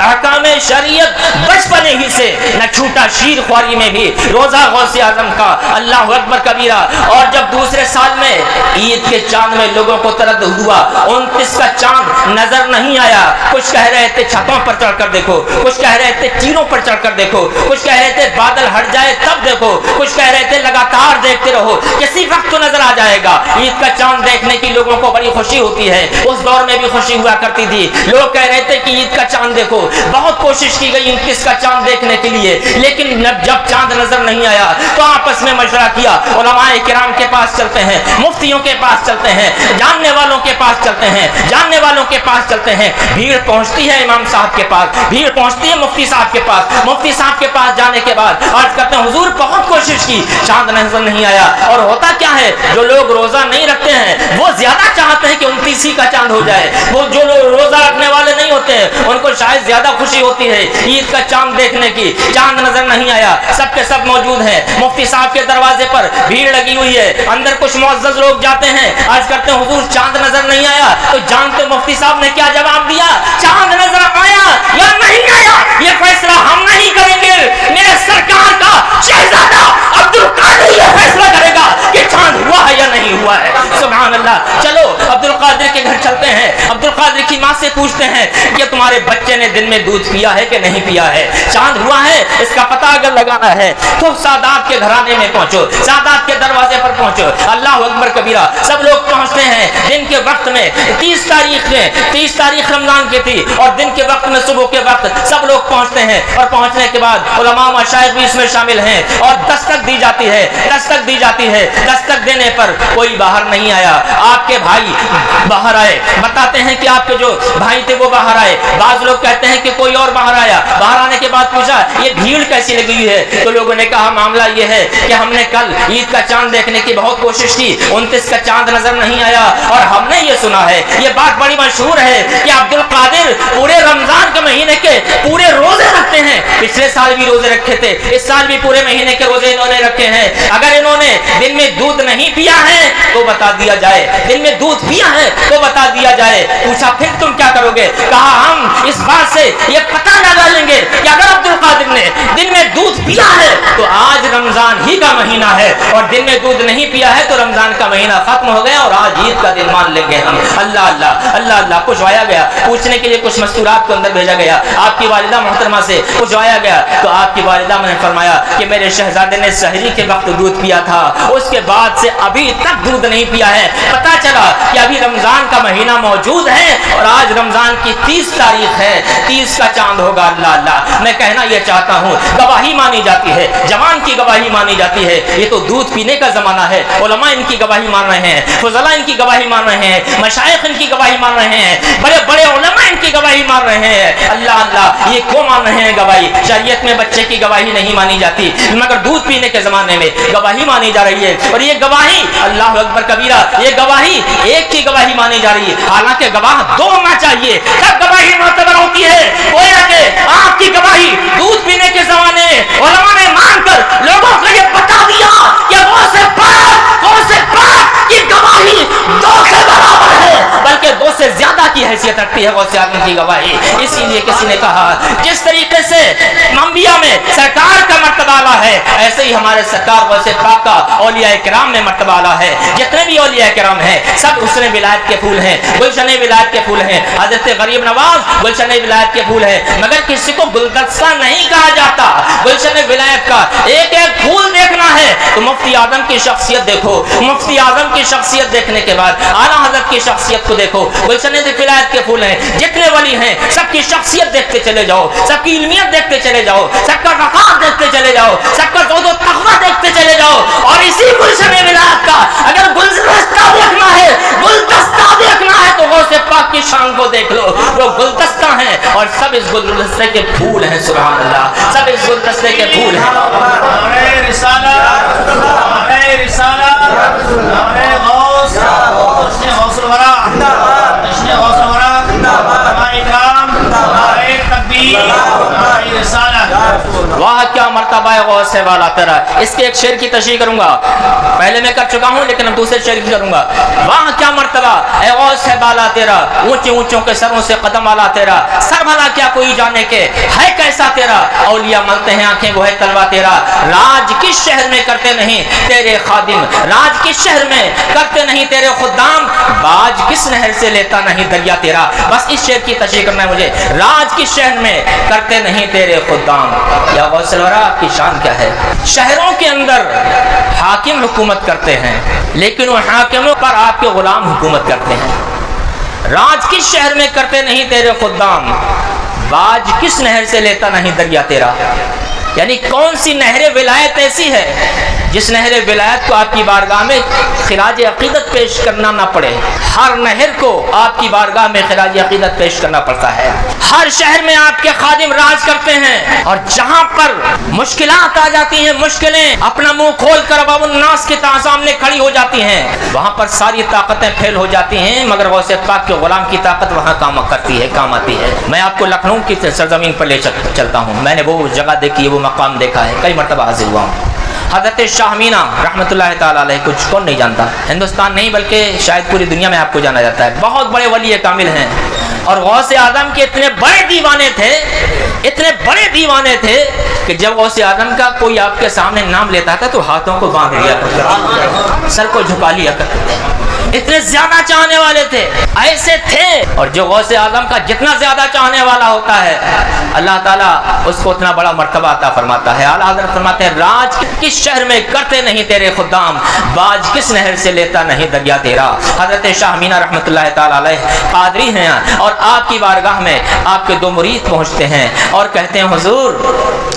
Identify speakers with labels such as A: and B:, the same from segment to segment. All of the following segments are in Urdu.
A: احکام شریعت بچپنے ہی سے, نہ چھوٹا شیر خواری میں بھی روزہ غوث اعظم کا. اللہ اکبر کبیرہ. اور جب دوسرے سال میں عید کے چاند میں لوگوں کو تردد ہوا, 29 کا چاند نظر نہیں آیا. کچھ کہہ رہے تھے چھتوں پر چڑھ کر دیکھو, کچھ کہہ رہے تھے ٹینوں پر چڑھ کر دیکھو, کچھ کہہ رہے تھے بادل ہٹ جائے تب دیکھو, کچھ کہہ رہے تھے لگاتار دیکھتے رہو, کسی وقت تو نظر آ جائے گا. عید کا چاند دیکھنے کی لوگوں کو بڑی خوشی ہوتی ہے, اس دور میں بھی خوشی ہوا کرتی تھی. لوگ کہہ رہے تھے کہ عید کا چاند دیکھو. بہت کوشش کی گئی 29 کا چاند دیکھنے کے لیے, لیکن جب چاند نظر نہیں آیا تو آپس میں مشورہ کیا, علماء کرام کے پاس چلتے ہیں, مفتیوں کے پاس چلتے ہیں, جاننے والوں کے پاس چلتے ہیں, جاننے والوں کے پاس چلتے ہیں. بھیڑ پہنچتی ہے امام صاحب کے پاس, بھیڑ پہنچتی ہے مفتی صاحب کے پاس. مفتی صاحب کے پاس جانے کے بعد عرض کرتے ہیں حضور بہت کوشش کی, چاند نظر نہیں آیا. اور ہوتا کیا ہے, جو لوگ روزہ نہیں رکھتے ہیں وہ زیادہ چاہتے ہیں کہ 29 ہی کا چاند ہو جائے. وہ جو لوگ روزہ رکھنے والے نہیں ہوتے ہیں ان کو شاید زیادہ خوشی ہوتی ہے عید کا چاند دیکھنے کی. چاند نظر نہیں آیا, سب کے سب موجود ہیں. مفتی صاحب کے دروازے پر بھیڑ لگی ہوئی ہے, اندر کچھ معزز لوگ جاتے ہیں, عرض کرتے ہیں حضور چاند نظر نہیں آیا. تو جانتے مفتی صاحب نے کیا جواب دیا, چاند نظر آیا یا نہیں آیا یہ فیصلہ ہم نہیں کریں گے, میرے سرکار کا شہزادہ عبد القادر یہ فیصلہ کرے گا کہ چاند ہوا ہے یا نہیں ہوا ہے. سبحان اللہ. چلو عبد القادر کے گھر چلتے ہیں. عبد القادر کی ماں سے پوچھتے ہیں کہ تمہارے بچے نے دن میں دودھ پیا ہے کہ نہیں پیا ہے, چاند ہوا ہے اس کا پتہ اگر لگانا ہے تو سادات کے گھرانے میں پہنچو, سادات کے دروازے پر پہنچو. اللہ اکبر کبیرہ. سب لوگ پہنچتے ہیں دن کے وقت میں. 30 تاریخ رمضان کی تھی اور دن کے وقت میں صبح کے وقت سب لوگ پہنچتے ہیں. اور پہنچنے کے بعد علماء مشائخ بھی اس میں شامل ہیں اور دستک دی جاتی ہے. دستک دینے پر کوئی باہر نہیں آیا. آپ کے بھائی باہر آئے, بتاتے ہیں کہ آپ کے جو بھائی تھے وہ باہر آئے. بعض لوگ کہتے ہیں کہ کوئی اور باہر آیا. باہر آنے کے بعد پوچھا یہ بھیڑ کیسی لگی ہوئی ہے, تو لوگوں نے کہا معاملہ یہ ہے کہ ہم نے کل عید کا چاند دیکھنے کی بہت کوشش کی, 29 کا چاند نظر نہیں آیا, اور ہم نے یہ سنا ہے, یہ بات بڑی مشہور ہے کہ عبد القادر پورے رمضان کے مہینے کے پورے روزے رکھتے ہیں. پچھلے سال بھی روزے رکھے تھے, اس سال بھی پورے مہینے کے روزے انہوں نے رکھے ہیں. اگر انہوں نے دن میں دودھ نہیں پیا ہے تو بتا دیا جائے, دن میں دودھ پیا ہے تو بتا دیا جائے. پوچھا پھر تم کیا کرو گے, کہا ہم اس بات سے یہ پتہ لگا لیں گے کہ اگر عبد القادر نے دن میں دودھ پیا ہے تو آج رمضان ہی کا مہینہ ہے, اور دن میں دودھ نہیں پیا ہے تو رمضان کا مہینہ ختم ہو گیا اور آج عید کا دن مان لیں گے ہم. اللہ اللہ اللہ اللہ. پوچھوایا گیا, پوچھنے کے لیے کچھ مستورات کو اندر بھیجا گیا. آپ کی والدہ محترمہ سے پوچھوایا گیا تو آپ کی والدہ نے فرمایا کہ میرے شہزادے نے سحری کے وقت دودھ پیا تھا, اس کے بعد سے ابھی تک دودھ نہیں پیا ہے. پتا چلا کہ ابھی رمضان کا مہینہ موجود ہے اور آج رمضان کی 30 تاریخ ہے, 30 کا چاند ہوگا. اللہ اللہ. میں کہنا یہ چاہتا ہوں گواہی مانی جاتی ہے, جوان کی گواہی مانی جاتی ہے. یہ تو دودھ پینے کا زمانہ ہے, علماء ان کی گواہی مان رہے ہیں, فضلاء ان کی گواہی مان رہے ہیں, مشائخ ان کی گواہی مان رہے ہیں, بڑے بڑے علماء ان کی گواہی مان رہے ہیں. اللہ اللہ. یہ کیوں مان رہے ہیں گواہی؟ شریعت میں بچے کی گواہی نہیں مانی جاتی, مگر دودھ پینے کے زمانے میں گواہی مانی جا رہی ہے. اور یہ گواہی اللہ اکبر کبیرہ, یہ گواہی ایک کی گواہی مانی جا رہی ہے, حالانکہ گواہ دو ہونا چاہیے تب گواہی معتبر ہوتی ہے. گویا کہ آپ کی گواہی دودھ پینے کے زمانے علماء نے مان کر لوگوں کو یہ بتا دیا کہ وہ سے پاک کی گواہی دو سے برابر ہے, بلکہ دو سے زیادہ کی حیثیت رکھتی ہے غوث اعظم کی گواہی. اسی لیے کسی نے کہا جس طریقے سے انبیاء میں سرکار کا مرتبہ اعلیٰ ہے, ایسے ہی ہمارے سرکار غوث پاک کا اولیاء کرام میں مرتبہ اعلیٰ ہے. جتنے بھی اولیاء کرام ہیں سب حسن ولایت کے پھول ہیں, گلشن ولایت کے پھول ہیں. حضرت غریب نواز گلشن ولایت کے پھول ہیں, مگر کسی کو گلدستہ نہیں کہا جاتا. گلشن ولایت کا ایک ایک پھول دیکھنا ہے تو مفتی اعظم کی شخصیت دیکھو, مفتی اعظم کی شخصیت دیکھنے کے بعد اعلیٰ حضرت کی شخصیت کو دیکھو. گلشن ولایت کے پھول ہیں, جتنے ولی ہیں سب کی شخصیت دیکھتے چلے جاؤ, سب کی علمیت دیکھتے چلے جاؤ, سب کا وقار دیکھتے چلے جاؤ, سب کا زہد و تقویٰ دیکھتے چلے جاؤ. اور اسی گلشن ولایت کا اگر گلدستہ دیکھنا ہے تو غوث پاک کی شان کو دیکھ لو, وہ گلدستہ ہیں اور سب اس گلدستے کے پھول ہیں. سبحان اللہ. سب اس گلدستے کے پھول ہیں. واہ کیا مرتبہ ہے غوث غوث ہے والا تیرا. اس کے ایک شعر کی تشریح کروں گا, پہلے میں کر چکا ہوں لیکن اب دوسرے شعر کی کروں گا. وہاں کیا مرتبہ اے غوث ہے بالا تیرا, اونچے اونچوں کے سروں سے قدم والا تیرا, سر بھلا کیا کوئی جانے کے ہے کیسا تیرا, اولیاء ملتے ہیں آنکھیں وہ ہے تلوا تیرا. راج کس شہر میں کرتے نہیں تیرے خادم, راج کس شہر میں کرتے نہیں تیرے خدام, باج کس نہر سے لیتا نہیں دریا تیرا. بس اس شعر کی تشریح کرنا ہے مجھے. راج کس شہر میں کرتے نہیں تیرے خدام. یا غوث الورا آپ کی شان کیا ہے. شہروں کے اندر حاکم حکومت کرتے ہیں لیکن وہ حاکموں پر آپ کے غلام حکومت کرتے ہیں. راج کس شہر میں کرتے نہیں تیرے خدام, باج کس نہر سے لیتا نہیں دریا تیرا. یعنی کون سی نہر ولایت ایسی ہے جس نہر ولایت کو آپ کی بارگاہ میں خراج عقیدت پیش کرنا نہ پڑے. ہر نہر کو آپ کی بارگاہ میں خراج عقیدت پیش کرنا پڑتا ہے. ہر شہر میں آپ کے خادم راج کرتے ہیں اور جہاں پر مشکلات آ جاتی ہیں, مشکلیں اپنا منہ کھول کر باب الناس کے سامنے کھڑی ہو جاتی ہیں, وہاں پر ساری طاقتیں پھیل ہو جاتی ہیں مگر غوث پاک کے غلام کی طاقت وہاں کام کرتی ہے, کام آتی ہے. میں آپ کو لکھنؤ کی سرزمین پر لے چلتا ہوں. میں نے وہ جگہ دیکھی ہے, وہ مقام دیکھا ہے, کئی مرتبہ حاضر ہوا ہوں. حضرت شاہ امینہ رحمۃ اللہ تعالیٰ علیہ, کچھ کون نہیں جانتا, ہندوستان نہیں بلکہ شاید پوری دنیا میں آپ کو جانا جاتا ہے. بہت بڑے ولی کامل ہیں اور غوث اعظم کے اتنے بڑے دیوانے تھے, اتنے بڑے دیوانے تھے کہ جب غوث اعظم کا کوئی آپ کے سامنے نام لیتا تھا تو ہاتھوں کو باندھ لیا کرتے, سر کو جھکا لیا کرتے, اتنے زیادہ چاہنے والے تھے, ایسے تھے. اور جو غوث اعظم کا جتنا زیادہ چاہنے والا ہوتا ہے اللہ تعالیٰ اس کو اتنا بڑا مرتبہ عطا فرماتا ہے. اعلیٰ حضرت فرماتے ہیں راج کس شہر میں کرتے نہیں تیرے خدام, باج کس نہر سے لیتا نہیں دریا تیرا. حضرت شاہ امینہ رحمۃ اللہ تعالیٰ علیہ قادری ہیں اور آپ کی بارگاہ میں آپ کے دو مرید پہنچتے ہیں اور کہتے ہیں حضور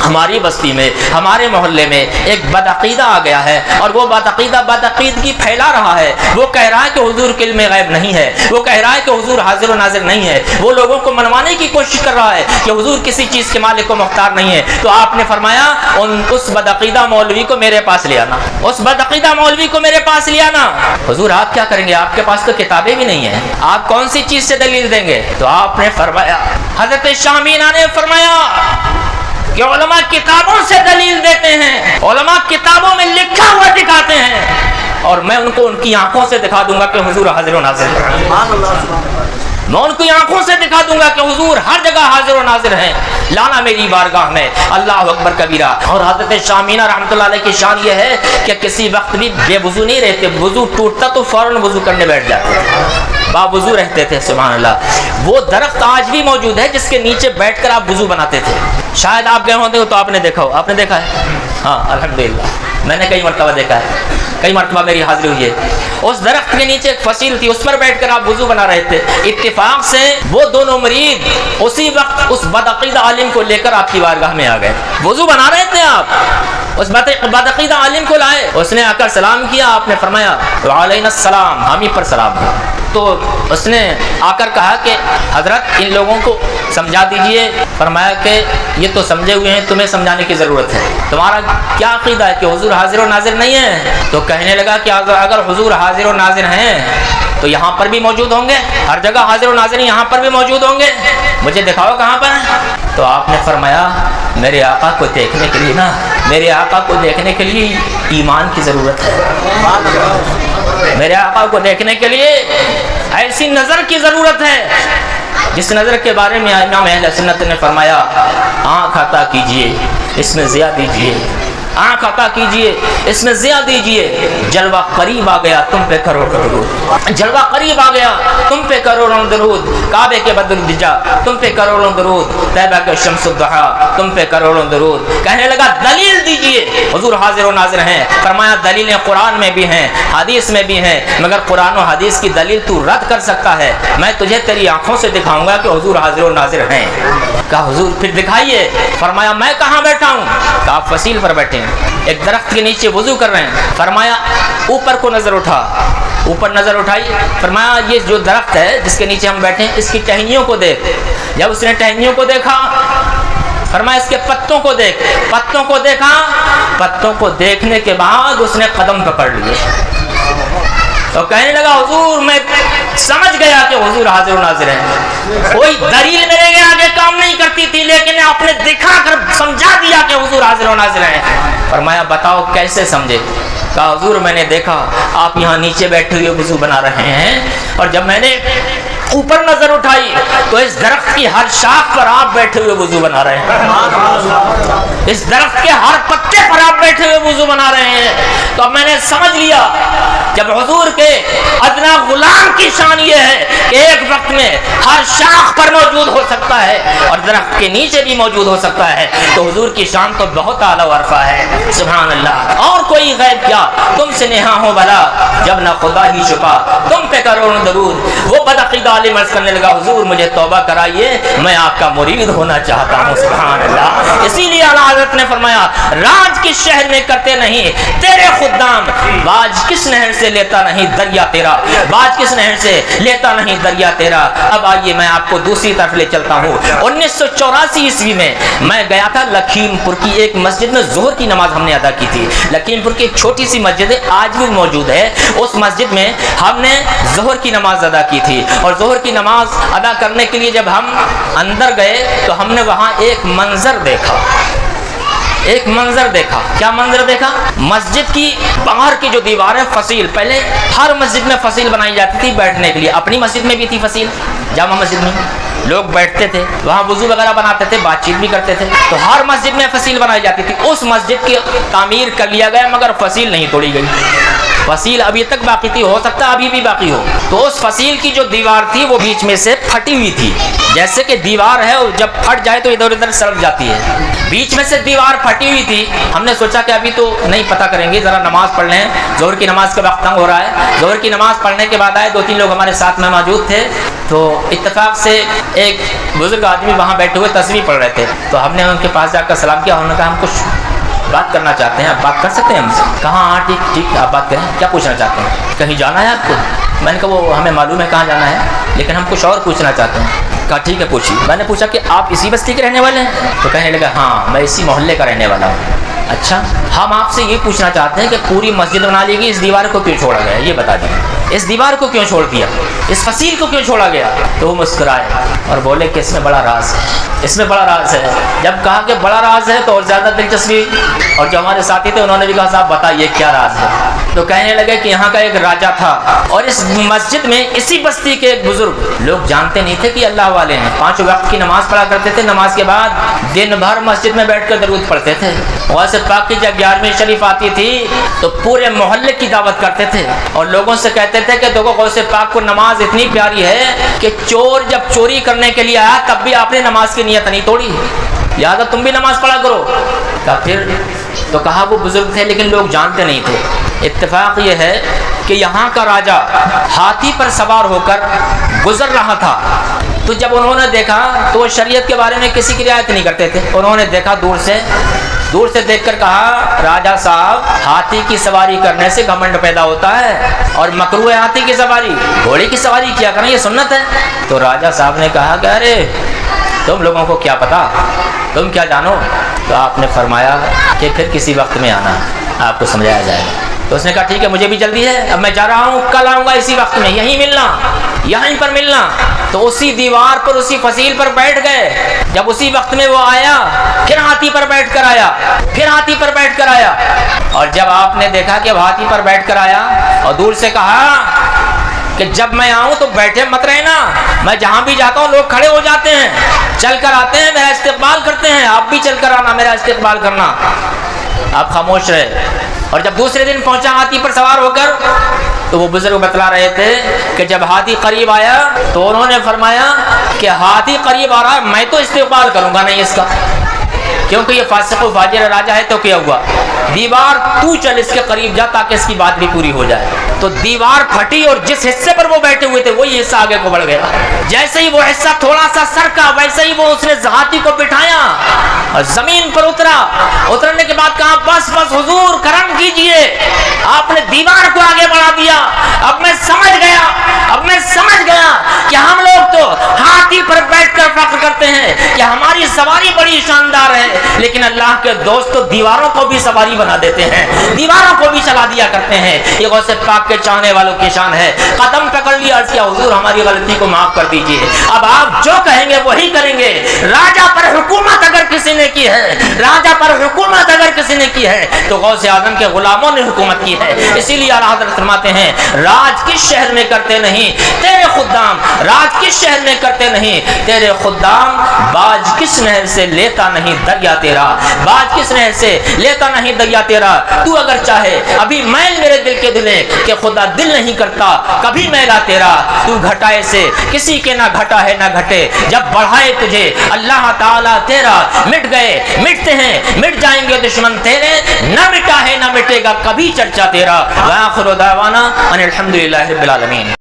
A: ہماری بستی میں, ہمارے محلے میں ایک بدعقیدہ آ گیا ہے اور وہ بدعقیدہ بدعقیدگی پھیلا رہا ہے. وہ کہہ رہا ہے کہ حضور کے علم غیب نہیں ہے, وہ کہہ رہا ہے کہ حضور حاضر و ناظر نہیں ہے, وہ لوگوں کو منوانے کی کوشش کر رہا ہے کہ حضور کسی چیز کے مالک کو مختار نہیں ہے. تو آپ نے فرمایا اس بدعقیدہ مولوی کو میرے پاس لے آنا, اس بدعقیدہ مولوی کو میرے پاس لے آنا. حضور آپ کیا کریں گے, آپ کے پاس تو کتابیں بھی نہیں ہیں, آپ کون سی چیز سے دلیل دیں گے. تو آپ نے فرمایا, حضرت شاہ امینہ نے فرمایا کہ علماء کتابوں سے دلیل دیتے ہیں, علماء کتابوں میں لکھا ہوا دکھاتے ہیں اور میں ان کو ان کی آنکھوں سے دکھا دوں گا کہ حضور حاضر و ناظر ہے. میں ان کی آنکھوں سے دکھا دوں گا کہ حضور ہر جگہ حاضر و ناظر ہیں, لانا میری بارگاہ میں. اللہ اکبر کبیرہ. اور حضرت شاہ امینہ رحمۃ اللہ علیہ کی شان یہ ہے کہ کسی وقت بھی بے وضو نہیں رہتے, وضو ٹوٹتا تو فوراً وضو کرنے بیٹھ جاتے تھے, باوضو رہتے تھے. سبحان اللہ. وہ درخت آج بھی موجود ہے جس کے نیچے بیٹھ کر آپ وضو بناتے تھے. شاید آپ گئے ہوتے ہو تو آپ نے دیکھا ہو, آپ نے دیکھا ہے؟ ہاں الحمدللہ, میں نے کئی مرتبہ دیکھا ہے, کئی مرتبہ میری حاضری ہوئی ہے. اس درخت کے نیچے ایک فصیل تھی, اس پر بیٹھ کر آپ وضو بنا رہے تھے. اتفاق سے وہ دونوں مرید اسی وقت اس بدعقیدہ عالم کو لے کر آپ کی بارگاہ میں آ گئے. وضو بنا رہے تھے آپ, اس بدعقیدہ عالم کو لائے, اس نے آ کر سلام کیا, آپ نے فرمایا وعلینا السلام, ہم ہی پر سلام. تو اس نے آ کر کہا کہ حضرت ان لوگوں کو سمجھا دیجئے. فرمایا کہ یہ تو سمجھے ہوئے ہیں, تمہیں سمجھانے کی ضرورت ہے. تمہارا کیا عقیدہ ہے کہ حضور حاضر و ناظر نہیں ہے؟ تو کہنے لگا کہ اگر حضور حاضر و ناظر ہیں تو یہاں پر بھی موجود ہوں گے, ہر جگہ حاضر و ناظر ہیں, یہاں پر بھی موجود ہوں گے, مجھے دکھاؤ کہاں پر. تو آپ نے فرمایا میرے آقا کو دیکھنے کے لیے نا, میرے آقا کو دیکھنے کے لیے ایمان کی ضرورت ہے, میرے آقا کو دیکھنے کے لیے ایسی نظر کی ضرورت ہے جس نظر کے بارے میں امام اہل سنت نے فرمایا آنکھ عطا کیجئے, اس میں ضیاء دیجئے, آنکھ عطا کیجئے, اس میں ضیاء دیجئے. جلوہ قریب آ گیا, تم پہ کروڑ درود, جلوہ قریب آ گیا, تم پہ کروڑوں درود. کعبے کے بدر الدجا, تم پہ کروڑوں درود. طیبہ کے شمس الضحیٰ, تم پہ کروڑوں درود. کہنے لگا دلیل دیجئے, حضور حاضر و ناظر ہیں. فرمایا دلیلیں قرآن میں بھی ہیں, حدیث میں بھی ہیں, مگر قرآن و حدیث کی دلیل تو رد کر سکتا ہے, میں تجھے تیری آنکھوں سے دکھاؤں گا کہ حضور حاضر و ناظر ہیں. کہا حضور پھر دکھائیے. فرمایا میں کہاں بیٹھا ہوں؟ کہا فصیل پر بیٹھے ہیں, ایک درخت کے نیچے وضو کر رہے ہیں. فرمایا اوپر کو نظر اٹھا, اوپر نظر اٹھائی. فرمایا یہ جو درخت ہے جس کے نیچے ہم بیٹھے ہیں اس کی ٹہنیوں کو دیکھ. جب اس نے ٹہنیوں کو دیکھا فرمایا اس کے پتوں کو دیکھ. پتوں کو دیکھا, پتوں کو دیکھنے کے بعد اس نے قدم پکڑ لیے. تو کہنے لگا حضور میں سمجھ گیا کہ حضور حاضر و ناظر ہیں. کوئی دلیل میرے آگے کام نہیں کرتی تھی, لیکن آپ نے دکھا کر سمجھا دیا کہ حضور حاضر و ناظر ہیں۔ فرمایا بتاؤ کیسے سمجھے؟ کہا حضور میں نے دیکھا آپ یہاں نیچے بیٹھے ہوئے وضو بنا رہے ہیں، اور جب میں نے اوپر نظر اٹھائی تو اس درخت کی ہر شاخ پر آپ بیٹھے ہوئے وضو بنا رہے ہیں، اس درخت کے ہر پتے پر آپ بیٹھے ہوئے وضو بنا رہے ہیں۔ تو اب میں نے سمجھ لیا جب حضور کے ادنا غلام کی شان یہ ہے کہ ایک وقت میں ہر شاخ پر موجود ہو سکتا ہے اور درخت کے نیچے بھی موجود ہو سکتا ہے، تو حضور کی شان تو بہت اعلیٰ ورفع ہے، سبحان اللہ۔ اور کوئی غیب کیا تم سے نہا ہو بھلا، جب نہ خدا ہی چھپا تم پہ کروڑوں درود۔ وہ بدعقیدہ عالم عرض کرنے لگا حضور مجھے توبہ کرائیے، میں آپ کا مرید ہونا چاہتا ہوں، سبحان اللہ۔ اسی لیے اعلیٰ حضرت نے فرمایا راج کس شہر میں کرتے نہیں تیرے خدام، باج کس نہر سے لیتا نہیں دریا تیرا، باج کس نہر سے لیتا نہیں دریا تیرا۔ اب آئیے میں آپ کو دوسری طرف لے چلتا ہوں۔ 1984 عیسوی میں میں گیا تھا لکھیم پور کی ایک مسجد میں، ظہر کی نماز ہم نے ادا کی تھی۔ لکھیم پور کی ایک چھوٹی سی مسجد ہے، آج بھی موجود ہے، اس مسجد میں ہم نے ظہر کی نماز ادا کی تھی، اور ظہر کی نماز ادا کرنے کے لیے جب ہم اندر گئے تو ہم نے وہاں ایک منظر دیکھا، ایک منظر دیکھا۔ کیا منظر دیکھا؟ مسجد کی باہر کی جو دیوار ہے فصیل، پہلے ہر مسجد میں فصیل بنائی جاتی تھی بیٹھنے کے لیے، اپنی مسجد میں بھی تھی فصیل، جامع مسجد میں لوگ بیٹھتے تھے، وہاں وضو وغیرہ بناتے تھے، بات چیت بھی کرتے تھے، تو ہر مسجد میں فصیل بنائی جاتی تھی۔ اس مسجد کی تعمیر کر لیا گیا مگر فصیل نہیں توڑی گئی، فصیل ابھی تک باقی تھی، ہو سکتا ابھی بھی باقی ہو۔ تو اس فصیل کی جو دیوار تھی وہ بیچ میں سے پھٹی ہوئی تھی، جیسے کہ دیوار ہے جب پھٹ جائے تو ادھر ادھر سڑک جاتی ہے، بیچ میں سے دیوار پھٹی ہوئی تھی۔ ہم نے سوچا کہ ابھی تو نہیں پتہ کریں گے، ذرا نماز پڑھ لیں، ظہر کی نماز کا وقت تنگ ہو رہا ہے۔ ظہر کی نماز پڑھنے کے بعد آئے، 2-3 لوگ ہمارے ساتھ میں موجود تھے، تو اتفاق سے ایک بزرگ آدمی وہاں بیٹھے ہوئے تسبیح پڑھ رہے تھے، تو ہم نے ان کے پاس جا کر سلام کیا، انہوں نے کہا ہم کچھ بات کرنا چاہتے ہیں، آپ بات کر سکتے ہیں ہم سے؟ کہا ہاں ٹھیک آپ بات کریں، کیا پوچھنا چاہتے ہیں؟ کہیں جانا ہے آپ کو؟ میں نے کہا وہ ہمیں معلوم ہے کہاں جانا ہے، لیکن ہم کچھ اور پوچھنا چاہتے ہیں۔ کہا ٹھیک ہے پوچھیے۔ میں نے پوچھا کہ آپ اسی بستی کے رہنے والے ہیں؟ تو کہنے لگا ہاں میں اسی محلے کا رہنے والا ہوں۔ اچھا ہم آپ سے یہ پوچھنا چاہتے ہیں کہ پوری مسجد بنا لی گئی، اس دیوار کو کیوں چھوڑا گیا، یہ بتا دیجیے، اس دیوار کو کیوں چھوڑ دیا، اس فصیل کو کیوں چھوڑا گیا؟ تو وہ مسکرائے اور بولے کہ اس میں بڑا راز ہے، اس میں بڑا راز ہے۔ جب کہا کہ بڑا راز ہے تو اور زیادہ دلچسپی، اور جو ہمارے ساتھی تھے انہوں نے بھی کہا صاحب بتائیے کیا راز ہے۔ تو کہنے لگے کہ یہاں کا ایک راجا تھا، اور اس مسجد میں اسی بستی کے ایک بزرگ، لوگ جانتے نہیں تھے کہ اللہ والے ہیں، 5 وقت کی نماز پڑھا کرتے تھے، نماز کے بعد دن بھر مسجد میں بیٹھ کر درود پڑھتے تھے۔ غوث پاک کی جب 11ویں شریف آتی تھی تو پورے محلے کی دعوت کرتے تھے، اور لوگوں سے کہتے تھے کہ دیکھو غوث پاک کو نماز اتنی پیاری ہے کہ چور جب چوری کرنے کے لیے آیا تب بھی آپ نے نماز کی نیت نہیں توڑی، لہٰذا تم بھی نماز پڑھا کرو۔ پھر تو کہا وہ بزرگ تھے لیکن لوگ جانتے نہیں تھے۔ اتفاق یہ ہے کہ یہاں کا راجا ہاتھی پر سوار ہو کر گزر رہا تھا، تو جب انہوں نے دیکھا تو وہ شریعت کے بارے میں کسی کی رعایت نہیں کرتے تھے، انہوں نے دیکھا دور سے دیکھ کر کہا راجا صاحب ہاتھی کی سواری کرنے سے گھمنڈ پیدا ہوتا ہے، اور مکروہ ہے ہاتھی کی سواری، گھوڑے کی سواری کیا کرنا یہ سنت ہے۔ تو راجا صاحب نے کہا کہ ارے تم لوگوں کو کیا پتا، تم کیا جانو؟ تو آپ نے فرمایا کہ پھر کسی وقت میں آنا، آپ کو سمجھایا جائے گا۔ تو اس نے کہا ٹھیک ہے مجھے بھی جلدی ہے، اب میں جا رہا ہوں، کل آؤں گا اسی وقت میں، یہیں ملنا، یہیں پر ملنا۔ تو اسی دیوار پر اسی فصیل پر بیٹھ گئے۔ جب اسی وقت میں وہ آیا پھر ہاتھی پر بیٹھ کر آیا، اور جب آپ نے دیکھا کہ اب ہاتھی پر بیٹھ کر آیا اور دور سے کہا کہ جب میں آؤں تو بیٹھے مت رہنا، میں جہاں بھی جاتا ہوں لوگ کھڑے ہو جاتے ہیں، چل کر آتے ہیں میرا استقبال کرتے ہیں، آپ بھی چل کر آنا میرا استقبال کرنا۔ آپ خاموش رہے، اور جب دوسرے دن پہنچا ہاتھی پر سوار ہو کر تو وہ بزرگ بتلا رہے تھے کہ جب ہاتھی قریب آیا تو انہوں نے فرمایا کہ ہاتھی قریب آ رہا ہے میں تو استقبال کروں گا نہیں اس کا، کیونکہ یہ فاسق و فاجر راجا ہے، تو کیا ہوا دیوار تو چل اس کے قریب جا تاکہ اس کی بات بھی پوری ہو جائے۔ تو دیوار پھٹی اور جس حصے پر وہ بیٹھے ہوئے تھے وہی حصہ آگے کو بڑھ گیا، جیسے ہی وہ حصہ تھوڑا سا سرکا ویسے ہی وہ اس نے ہاتھی کو بٹھایا اور زمین پر اترنے کے بعد کہا بس حضور کرم کیجئے، آپ نے دیوار کو آگے بڑھا دیا۔ اب میں سمجھ گیا کہ ہم لوگ تو ہاتھی پر بیٹھ کر فخر کرتے ہیں کہ ہماری سواری بڑی شاندار ہے، لیکن اللہ کے دوست تو دیواروں کو بھی سواری بنا دیتے ہیں، دیواروں کو بھی چلا دیا کرتے ہیں۔ یہ غوث پاک کے کے چاہنے والوں کی شان ہے. قدم پکڑ لیا، عرض کیا حضور ہماری غلطی کو معاف کر دیجیے. اب آپ جو کہیں گے وہی کریں گے. راجا پر حکومت اگر کسی نے کی ہے، راجا پر حکومت اگر کسی نے کی ہے تو غوث اعظم کے غلاموں نے حکومت کی ہے. اسی لیے اعلیٰ حضرت فرماتے ہیں راج کس شہر میں کرتے نہیں تیرے خدام، راج کس شہر میں کرتے نہیں تیرے خدام. باج کس نہر سے لیتا نہیں دریا تیرا، باج کس نہر سے لیتا نہیں دریا تیرا. تو اگر چاہے ابھی میل میرے دل کے دلیں کہ خدا دل نہیں کرتا کبھی میلا تیرا. تو گھٹائے سے کسی کے نہ گھٹا ہے نہ گھٹے، جب بڑھائے تجھے اللہ تعالیٰ تیرا. مٹ گئے مٹتے ہیں مٹ جائیں گے دشمن تیرے، نہ مٹا ہے نہ مٹے گا کبھی چرچا تیرا. وآخر دعوانا ان الحمدللہ رب العالمین.